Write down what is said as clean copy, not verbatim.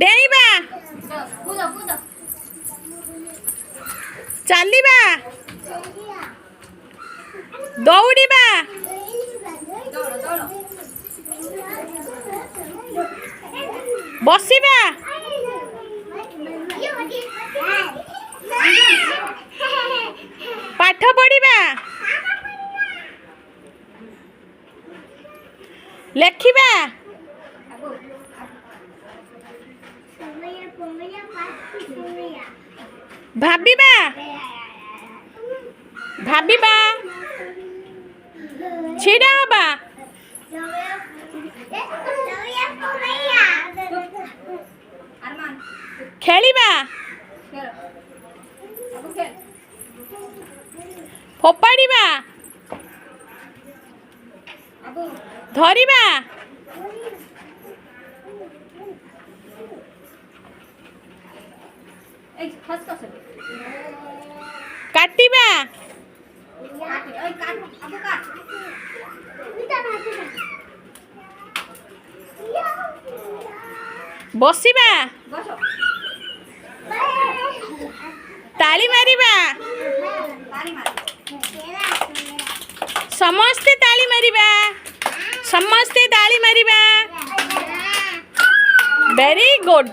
ଡେଇଁବା ଚାଲିବା ଦୌଡ଼ିବା ବସିବା ପାଠ ପଢ଼ିବା ଲେଖିବା ଭାବିବା ଭାବିବା ଛିଡ଼ା ହେବା ଖେଳିବା ଫୋପାଡ଼ିବା ଧରିବା କାଟିବା ବସିବା ତାଳି ମାରିବା ସମସ୍ତେ ତାଳି ମାରିବା ସମସ୍ତେ ତାଳି ମାରିବା ଭେରି ଗୁଡ୍।